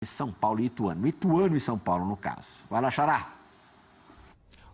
São Paulo e Ituano. Ituano e São Paulo, no caso. Vai lá, Xará.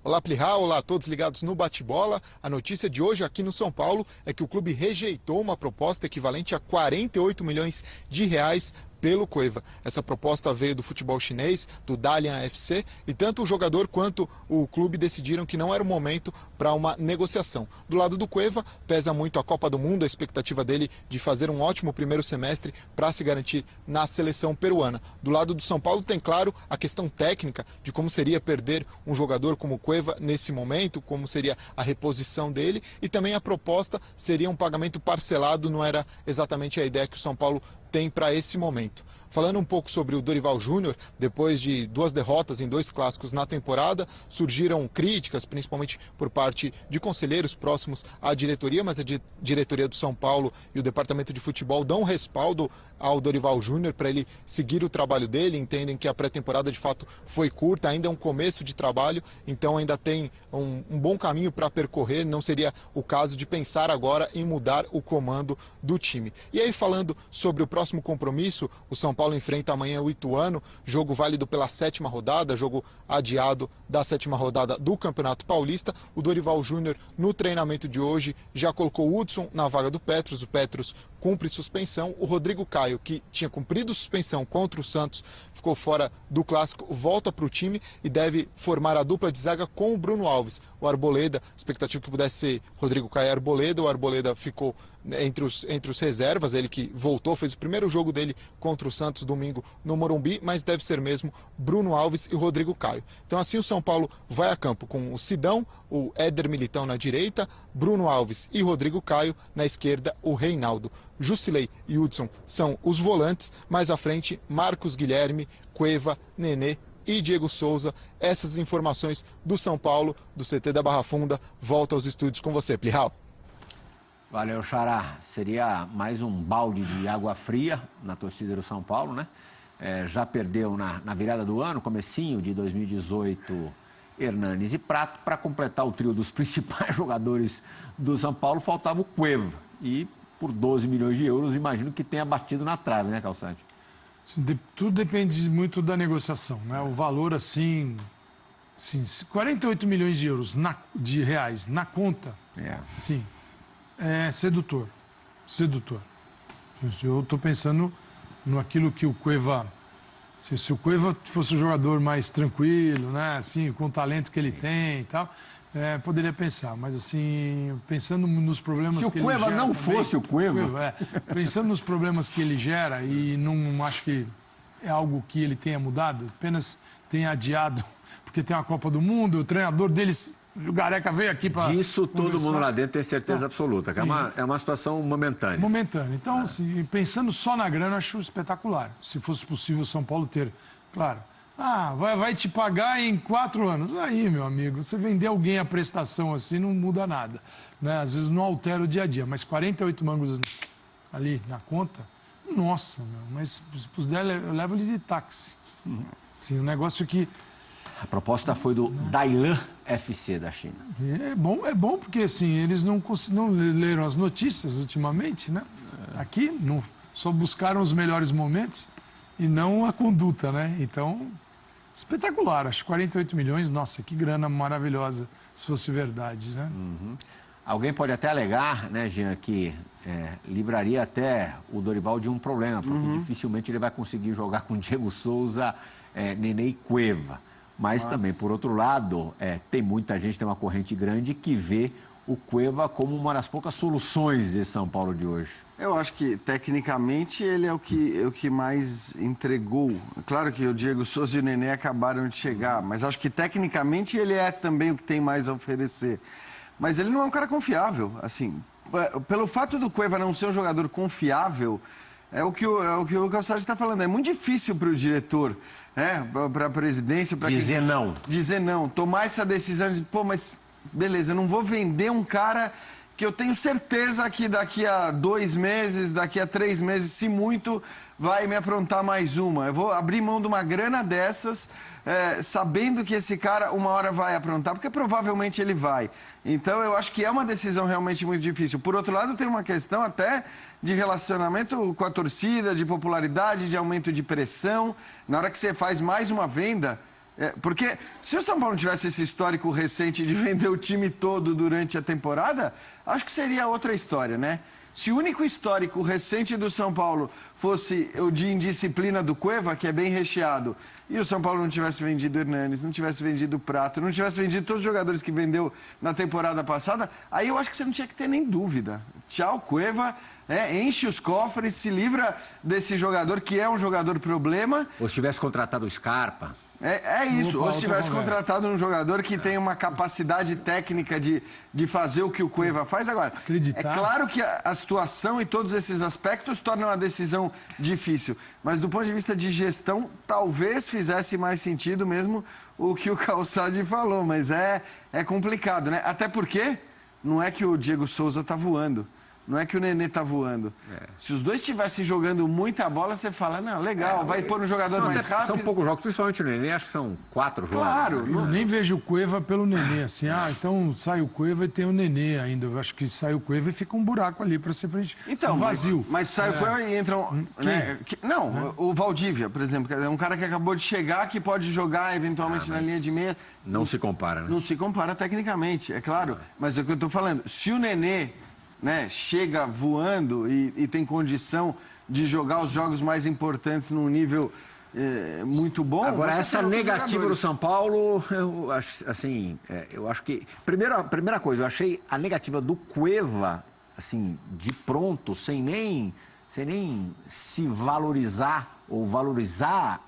Olá, Plihal. Olá a todos ligados no Bate-Bola. A notícia de hoje aqui no São Paulo é que o clube rejeitou uma proposta equivalente a 48 milhões de reais pelo Cueva. Essa proposta veio do futebol chinês, do Dalian FC, e tanto o jogador quanto o clube decidiram que não era o momento para uma negociação. Do lado do Cueva, pesa muito a Copa do Mundo, a expectativa dele de fazer um ótimo primeiro semestre para se garantir na seleção peruana. Do lado do São Paulo tem, claro, a questão técnica de como seria perder um jogador como o Cueva nesse momento, como seria a reposição dele, e também a proposta seria um pagamento parcelado, não era exatamente a ideia que o São Paulo tem para esse momento. Falando um pouco sobre o Dorival Júnior, depois de 2 derrotas em 2 clássicos na temporada, surgiram críticas, principalmente por parte de conselheiros próximos à diretoria, mas a diretoria do São Paulo e o departamento de futebol dão respaldo ao Dorival Júnior para ele seguir o trabalho dele, entendem que a pré-temporada de fato foi curta, ainda é um começo de trabalho, então ainda tem um bom caminho para percorrer, não seria o caso de pensar agora em mudar o comando do time. E aí, falando sobre o próximo compromisso, o São Paulo enfrenta amanhã o Ituano, jogo válido pela 7ª rodada, jogo adiado da 7ª rodada do Campeonato Paulista. O Dorival Júnior, no treinamento de hoje, já colocou o Hudson na vaga do Petros. O Petros cumpre suspensão. O Rodrigo Caio, que tinha cumprido suspensão contra o Santos, ficou fora do Clássico, volta para o time e deve formar a dupla de zaga com o Bruno Alves. O Arboleda, expectativa que pudesse ser Rodrigo Caio e Arboleda, o Arboleda ficou entre os reservas, ele que voltou, fez o primeiro jogo dele contra o Santos domingo no Morumbi, mas deve ser mesmo Bruno Alves e Rodrigo Caio. Então assim o São Paulo vai a campo com o Sidão, o Éder Militão na direita, Bruno Alves e Rodrigo Caio, na esquerda o Reinaldo. Jusilei e Hudson são os volantes, mais à frente Marcos Guilherme, Cueva, Nenê e Diego Souza. Essas informações do São Paulo, do CT da Barra Funda. Volta aos estúdios com você, Plihal. Valeu, Xará. Seria mais um balde de água fria na torcida do São Paulo, né? Já perdeu na virada do ano, comecinho de 2018, Hernanes e Prato. Para completar o trio dos principais jogadores do São Paulo, faltava o Cueva. E por 12 milhões de euros, imagino que tenha batido na trave, né, Calçante? Tudo depende muito da negociação, né? O valor, assim 48 milhões de euros, de reais, na conta, sim, é sedutor. Eu estou pensando naquilo que o Cueva... Se o Cueva fosse um jogador mais tranquilo, né? Assim, com o talento que ele tem e tal, poderia pensar. Mas, assim, pensando nos problemas que ele gera... Se o Cueva não fosse o Cueva... Pensando nos problemas que ele gera, e não acho que é algo que ele tenha mudado, apenas tenha adiado, porque tem a Copa do Mundo, o treinador deles... O Gareca veio aqui para... Disso todo mundo lá dentro tem certeza absoluta, que é uma situação momentânea. Momentânea. Então, pensando só na grana, eu acho espetacular. Se fosse possível o São Paulo ter, claro, vai te pagar em 4 anos. Aí, meu amigo, você vender alguém a prestação assim não muda nada, né? Às vezes não altera o dia a dia, mas 48 mangos ali na conta, nossa, meu, mas se puder, eu levo ele de táxi. Sim, um negócio que... A proposta foi do Dalian FC da China. É bom porque assim, eles não leram as notícias ultimamente, né? Aqui só buscaram os melhores momentos e não a conduta, né? Então, espetacular. Acho 48 milhões, nossa, que grana maravilhosa, se fosse verdade, né? Alguém pode até alegar, né, Jean, que livraria até o Dorival de um problema, porque dificilmente ele vai conseguir jogar com Diego Souza, Nenê e Cueva. Mas também, por outro lado, tem muita gente, tem uma corrente grande que vê o Cueva como uma das poucas soluções de São Paulo de hoje. Eu acho que, tecnicamente, ele é o que mais entregou. Claro que o Diego Souza e o Nenê acabaram de chegar, mas acho que, tecnicamente, ele é também o que tem mais a oferecer. Mas ele não é um cara confiável, assim. Pelo fato do Cueva não ser um jogador confiável, é o que o Calçade está falando. É muito difícil para o diretor... para a presidência... Dizer não. Dizer não. Tomar essa decisão de, mas beleza, eu não vou vender um cara que eu tenho certeza que daqui a 2 meses, daqui a 3 meses, se muito, vai me aprontar mais uma. Eu vou abrir mão de uma grana dessas, sabendo que esse cara uma hora vai aprontar, porque provavelmente ele vai. Então, eu acho que é uma decisão realmente muito difícil. Por outro lado, tem uma questão até de relacionamento com a torcida, de popularidade, de aumento de pressão. Na hora que você faz mais uma venda... porque se o São Paulo tivesse esse histórico recente de vender o time todo durante a temporada, acho que seria outra história, né? Se o único histórico recente do São Paulo fosse o de indisciplina do Cueva, que é bem recheado, e o São Paulo não tivesse vendido o Hernanes, não tivesse vendido o Prato, não tivesse vendido todos os jogadores que vendeu na temporada passada, aí eu acho que você não tinha que ter nem dúvida. Tchau, Cueva, enche os cofres, se livra desse jogador que é um jogador problema. Ou se tivesse contratado o Scarpa... É isso, Opa, ou se tivesse conversa. contratado um jogador que tem uma capacidade técnica de fazer o que o Cueva faz. Agora, Acreditar. é claro que a situação e todos esses aspectos tornam a decisão difícil, mas do ponto de vista de gestão, talvez fizesse mais sentido mesmo o que o Calçade falou, mas é complicado, né? Até porque não é que o Diego Souza está voando. Não é que o Nenê tá voando. Se os dois estivessem jogando muita bola, você fala, não, legal, vai pôr um jogador mais rápido. São poucos jogos, principalmente o Nenê, acho que são 4 jogos. Claro. Né? Eu nem vejo o Cueva pelo Nenê, assim, então sai o Cueva e tem o Nenê ainda. Eu acho que sai o Cueva e fica um buraco ali para ser frente. Então, um vazio. mas sai o Cueva e entram... Né, o Valdívia, por exemplo, é um cara que acabou de chegar, que pode jogar eventualmente na linha de meia. Não se compara, né? Não se compara tecnicamente, é claro. Mas é o que eu estou falando. Se o Nenê... né, chega voando e tem condição de jogar os jogos mais importantes num nível muito bom. Agora, essa negativa do São Paulo, eu acho, assim, eu acho que... Primeira coisa, eu achei a negativa do Cueva, assim, de pronto, sem nem se valorizar ou valorizar,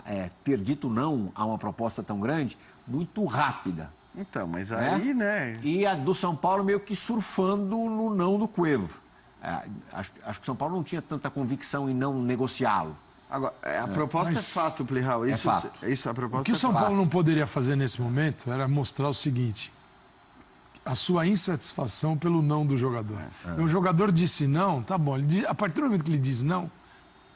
ter dito não a uma proposta tão grande, muito rápida. Então, mas aí, né? E a do São Paulo meio que surfando no não do Cueva. Acho que o São Paulo não tinha tanta convicção em não negociá-lo. Agora, a proposta é fato, Plihal. Isso, fato. Isso, a proposta O que o São é fato. Paulo não poderia fazer nesse momento era mostrar o seguinte: a sua insatisfação pelo não do jogador. O jogador disse não, tá bom. A partir do momento que ele diz não,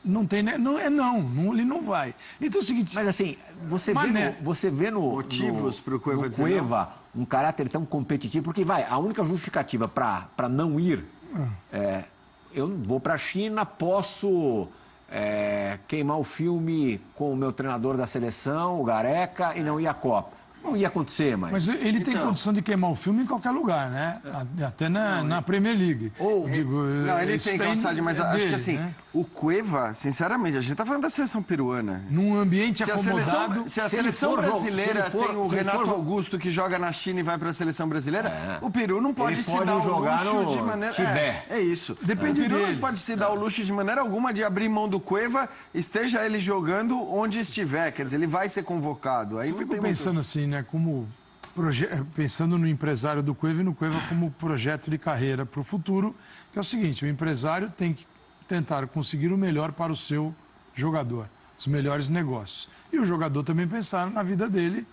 não tem, né? Não é não, ele não vai. Então é o seguinte. Mas assim, você vê no motivos pro Cueva no dizer Cueva um caráter tão competitivo, porque a única justificativa para não ir eu vou para a China, posso queimar o filme com o meu treinador da seleção, o Gareca, e não ir à Copa. Não ia acontecer, Mas ele tem condição de queimar o filme em qualquer lugar, né? Até na Premier League. Não, ele tem capacidade, mas acho que assim, né? o Cueva, sinceramente, a gente tá falando da seleção peruana. Num ambiente Se acomodado. a seleção brasileira tem o Renato Augusto que joga na China e vai para a seleção brasileira, o Peru não pode se dar o luxo de maneira... Tibete. É isso. Depende o Peru dele. não pode se dar o luxo de maneira alguma de abrir mão do Cueva, esteja ele jogando onde estiver. Quer dizer, ele vai ser convocado. Aí Eu fico pensando assim, né? Como pensando no empresário do Cueva e no Cueva como projeto de carreira para o futuro, que é o seguinte: o empresário tem que tentar conseguir o melhor para o seu jogador, os melhores negócios. E o jogador também pensar na vida dele,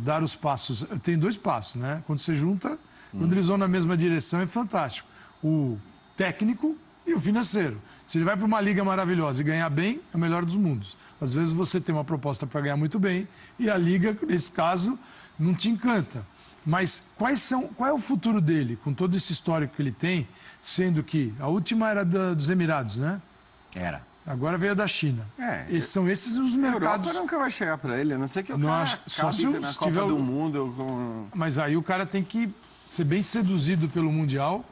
dar os passos. Tem 2 passos, né? Quando você junta, quando eles vão na mesma direção, é fantástico. O técnico e o financeiro. Se ele vai para uma liga maravilhosa e ganhar bem, é o melhor dos mundos. Às vezes você tem uma proposta para ganhar muito bem e a liga, nesse caso, não te encanta. Mas qual é o futuro dele, com todo esse histórico que ele tem, sendo que a última era dos Emirados, né? Era. Agora veio da China. São esses os mercados. A Europa nunca vai chegar para ele, a não ser que o cara só cabe se na Copa tiver do Mundo. Mas aí o cara tem que ser bem seduzido pelo Mundial,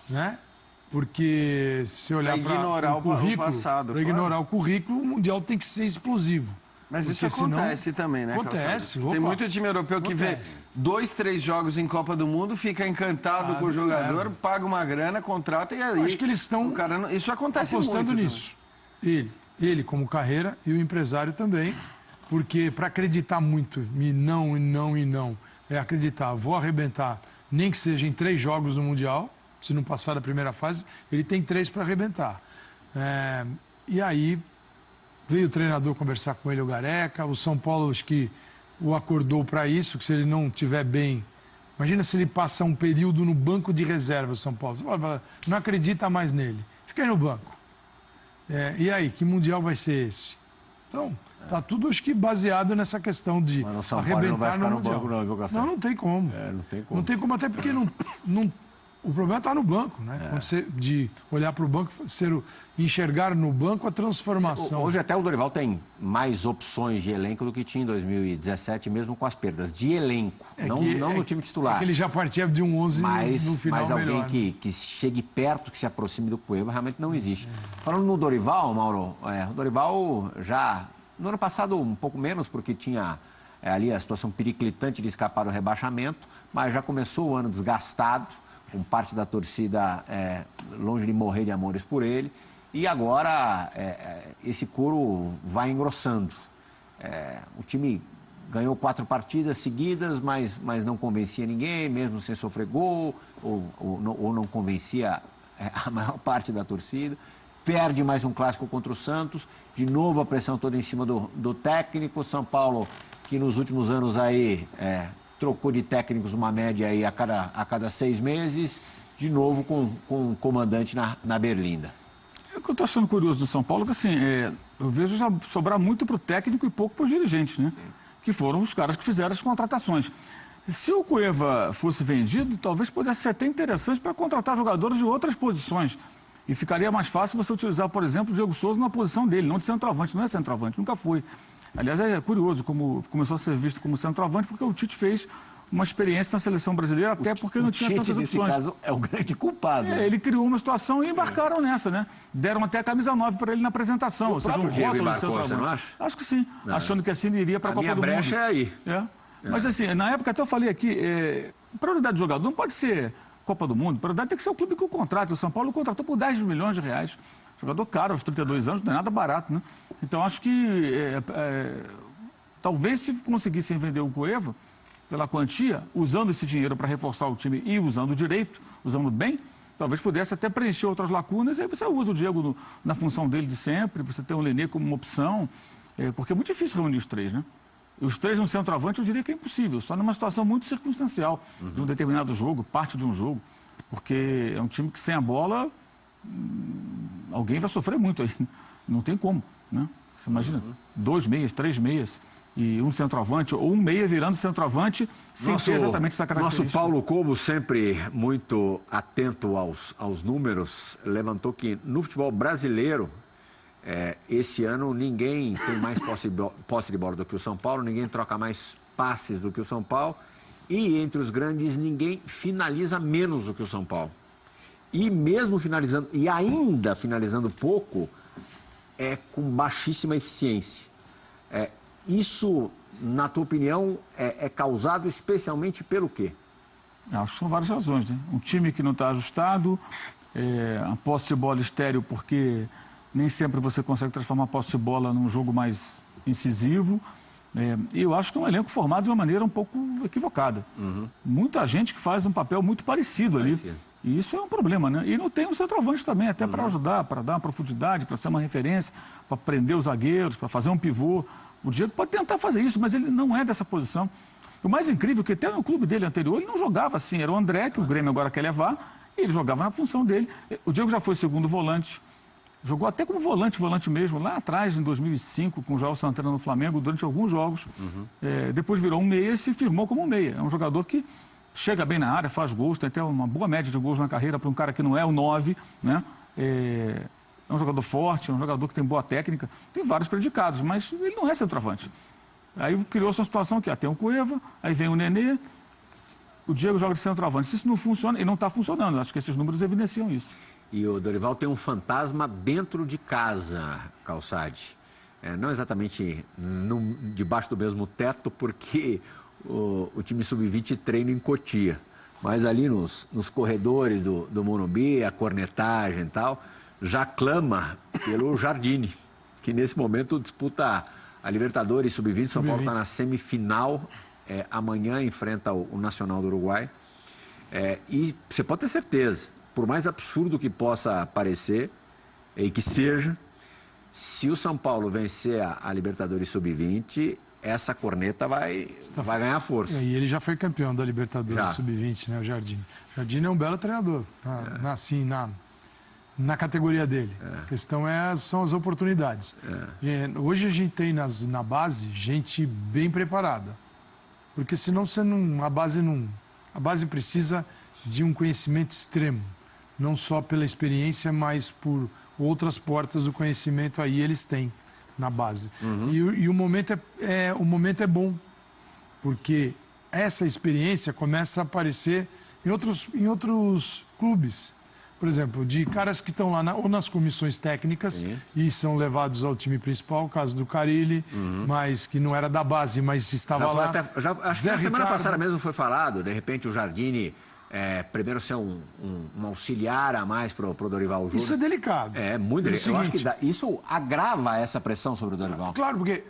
né? Porque se olhar para o currículo, passado, para ignorar o currículo, o Mundial tem que ser explosivo. Mas porque isso acontece também, né, Acontece. Calçado? Tem muito time europeu que vê 2, 3 jogos em Copa do Mundo, fica encantado com o jogador, paga uma grana, contrata e aí... Eu acho que eles estão isso acontece apostando muito nisso. Ele como carreira e o empresário também, porque para acreditar muito em não, é acreditar, vou arrebentar, nem que seja em 3 jogos no Mundial, se não passar da primeira fase, ele tem 3 para arrebentar. E aí veio o treinador conversar com ele, o Gareca. O São Paulo, acho que o acordou para isso, que se ele não estiver bem, Imagina se ele passa um período no banco de reserva, o São Paulo. Você pode falar, não acredita mais nele. Fica aí no banco. E aí, que Mundial vai ser esse? Então, tá tudo, acho que, baseado nessa questão de arrebentar no Mundial. Não tem como. Não tem como. Não tem como, até porque o problema está no banco, né? Quando você, de olhar para o banco, enxergar no banco a transformação. Hoje até o Dorival tem mais opções de elenco do que tinha em 2017, mesmo com as perdas. De elenco, não no time titular. É que ele já partia de um 11 no final mas alguém melhor, que chegue perto, que se aproxime do Cueva, realmente não existe. Falando no Dorival, Mauro, o Dorival já, no ano passado, um pouco menos, porque tinha ali a situação periclitante de escapar do rebaixamento, mas já começou o ano desgastado, com parte da torcida longe de morrer de amores por ele. E agora esse couro vai engrossando. O time ganhou 4 partidas seguidas, mas não convencia ninguém, mesmo sem sofrer gol, ou não convencia a maior parte da torcida. Perde mais um clássico contra o Santos, de novo a pressão toda em cima do técnico. São Paulo, que nos últimos anos aí trocou de técnicos uma média aí a cada 6 meses, de novo com o comandante na Berlinda. O que eu estou achando curioso do São Paulo é que, assim, eu vejo já sobrar muito para o técnico e pouco para os dirigentes, né? Sim. Que foram os caras que fizeram as contratações. Se o Cueva fosse vendido, talvez pudesse ser até interessante para contratar jogadores de outras posições. E ficaria mais fácil você utilizar, por exemplo, o Diego Souza na posição dele, não de centroavante. Não é centroavante, nunca foi. Aliás, é curioso como começou a ser visto como centroavante, porque o Tite fez uma experiência na seleção brasileira, até porque não tinha tantas opções. O Tite, nesse caso, é o grande culpado. Ele criou uma situação e embarcaram nessa, né? Deram até a camisa 9 para ele na apresentação. Ou seja, um rótulo de centroavante. Você não acha? Acho que sim. Não. Achando que assim iria para a Copa do Mundo. A minha brecha é aí. Mas assim, na época até eu falei aqui, prioridade do jogador não pode ser Copa do Mundo, prioridade tem que ser o clube que o contrata. O São Paulo contratou por 10 milhões de reais. Jogador caro, aos 32 anos, não é nada barato, né? Então acho que talvez se conseguissem vender o Cueva pela quantia, usando esse dinheiro para reforçar o time e usando direito, usando bem, talvez pudesse até preencher outras lacunas, e aí você usa o Diego na função dele de sempre, você tem o Nenê como uma opção, porque é muito difícil reunir os 3, né? E os 3 no centroavante eu diria que é impossível, só numa situação muito circunstancial, de um determinado jogo, parte de um jogo, porque é um time que sem a bola, alguém vai sofrer muito aí, não tem como, né? Você imagina, 2 meias, 3 meias, e um centroavante, ou um meia virando centroavante, sem ter exatamente essa característica. Nosso Paulo Cobo, sempre muito atento aos números, levantou que no futebol brasileiro, esse ano ninguém tem mais posse de bola do que o São Paulo, ninguém troca mais passes do que o São Paulo, e entre os grandes ninguém finaliza menos do que o São Paulo. E mesmo finalizando, e ainda finalizando pouco, com baixíssima eficiência. Isso, na tua opinião, é causado especialmente pelo quê? Acho que são várias razões, né? Um time que não está ajustado, a posse de bola estéril, porque nem sempre você consegue transformar a posse de bola num jogo mais incisivo. E eu acho que é um elenco formado de uma maneira um pouco equivocada. Muita gente que faz um papel muito parecido ali. E isso é um problema, né? E não tem um centroavante também, até para ajudar, para dar uma profundidade, para ser uma referência, para prender os zagueiros, para fazer um pivô. O Diego pode tentar fazer isso, mas ele não é dessa posição. O mais incrível é que até no clube dele anterior, ele não jogava assim. Era o André, que o Grêmio agora quer levar, e ele jogava na função dele. O Diego já foi segundo volante, jogou até como volante mesmo, lá atrás, em 2005, com o João Santana no Flamengo, durante alguns jogos. Depois virou um meia e se firmou como um meia. É um jogador que chega bem na área, faz gols, tem até uma boa média de gols na carreira para um cara que não é o 9, né? É um jogador forte, é um jogador que tem boa técnica, tem vários predicados, mas ele não é centroavante. Aí criou-se uma situação que tem o Cueva, aí vem o Nenê, o Diego joga de centroavante. Se isso não funciona, e não está funcionando, acho que esses números evidenciam isso. E o Dorival tem um fantasma dentro de casa, Calçade. Não exatamente debaixo do mesmo teto, porque o time sub-20 treina em Cotia. Mas ali nos corredores do Morumbi, a cornetagem e tal, já clama pelo Jardine, que nesse momento disputa a Libertadores Sub-20. São Paulo está na semifinal, amanhã enfrenta o Nacional do Uruguai. E você pode ter certeza, por mais absurdo que possa parecer, e que seja, se o São Paulo vencer a Libertadores Sub-20, essa corneta vai ganhar força. E ele já foi campeão da Libertadores Sub-20, né, o Jardim. O Jardim é um belo treinador, assim, na categoria dele. A questão são as oportunidades. Hoje a gente tem na base gente bem preparada. Porque senão a base precisa de um conhecimento extremo. Não só pela experiência, mas por outras portas do conhecimento aí eles têm na base. E o momento é bom, porque essa experiência começa a aparecer em outros clubes. Por exemplo, de caras que estão lá ou nas comissões técnicas e são levados ao time principal, o caso do Carille, mas que não era da base, mas estava lá. Acho que na semana passada mesmo foi falado, de repente o Jardine primeiro ser um auxiliar a mais para o Dorival Júnior. Isso é delicado. É muito delicado. Eu acho que isso agrava essa pressão sobre o Dorival. Claro, porque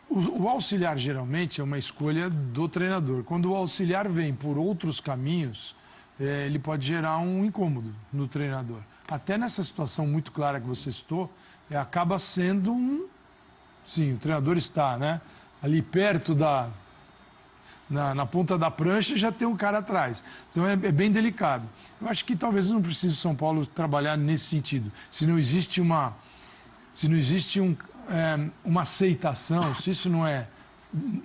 o auxiliar geralmente é uma escolha do treinador. Quando o auxiliar vem por outros caminhos, ele pode gerar um incômodo no treinador. Até nessa situação muito clara que você citou, acaba sendo Sim, o treinador está, né? Ali perto na ponta da prancha já tem um cara atrás. Então é bem delicado. Eu acho que talvez não precise o São Paulo trabalhar nesse sentido. Se não existe uma aceitação, se isso não é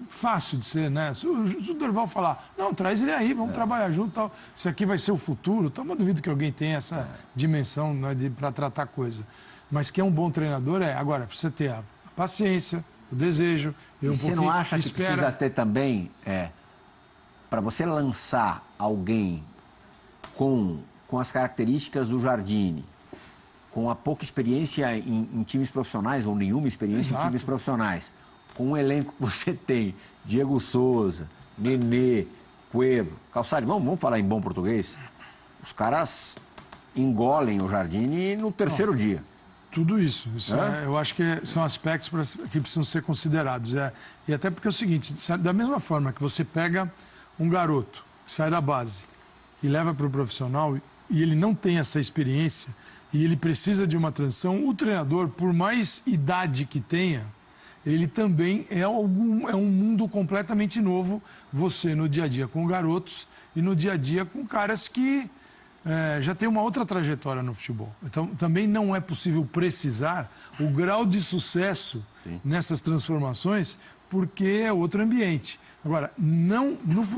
fácil de ser, né? Se o Dorival falar, não, traz ele aí, vamos trabalhar junto, tal. Isso aqui vai ser o futuro. Então, eu duvido que alguém tenha essa dimensão, né, para tratar coisa. Mas que é um bom treinador, agora, precisa ter a paciência, o desejo. E você não acha que precisa ter também, para você lançar alguém com as características do Jardine, com a pouca experiência em times profissionais, ou nenhuma experiência em times profissionais, com o elenco que você tem, Diego Souza, Nenê, Cueva, Calçade, vamos falar em bom português? Os caras engolem o Jardine no terceiro dia. Tudo isso. Eu acho que são aspectos que precisam ser considerados. E até porque é o seguinte, da mesma forma que você pega um garoto que sai da base e leva para o profissional e ele não tem essa experiência e ele precisa de uma transição, o treinador, por mais idade que tenha, ele também é um mundo completamente novo, você no dia a dia com garotos e no dia a dia com caras que já tem uma outra trajetória no futebol. Então, também não é possível precisar o grau de sucesso nessas transformações, porque é outro ambiente. Agora,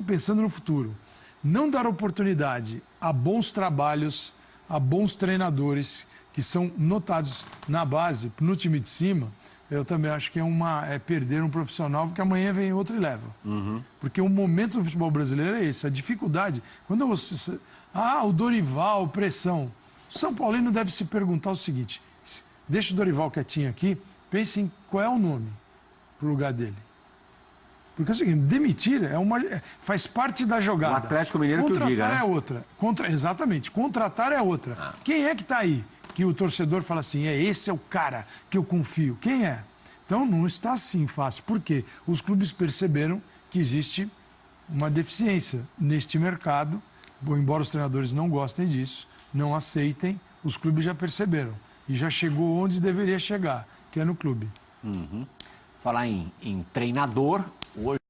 pensando no futuro, não dar oportunidade a bons trabalhos, a bons treinadores que são notados na base, no time de cima, eu também acho que é perder um profissional, porque amanhã vem outro e leva. Porque o momento do futebol brasileiro é esse, a dificuldade. Quando você... o Dorival, pressão. O São Paulino deve se perguntar o seguinte, deixa o Dorival quietinho aqui, pense em qual é o nome para o lugar dele. Porque é o seguinte, demitir faz parte da jogada. O Atlético Mineiro que eu diga, né? Contratar é outra. Exatamente, contratar é outra. Quem é que está aí? Que o torcedor fala assim, esse é o cara que eu confio. Quem é? Então, não está assim fácil. Por quê? Os clubes perceberam que existe uma deficiência neste mercado. Embora os treinadores não gostem disso, não aceitem, os clubes já perceberam. E já chegou onde deveria chegar, que é no clube. Falar em treinador, hoje...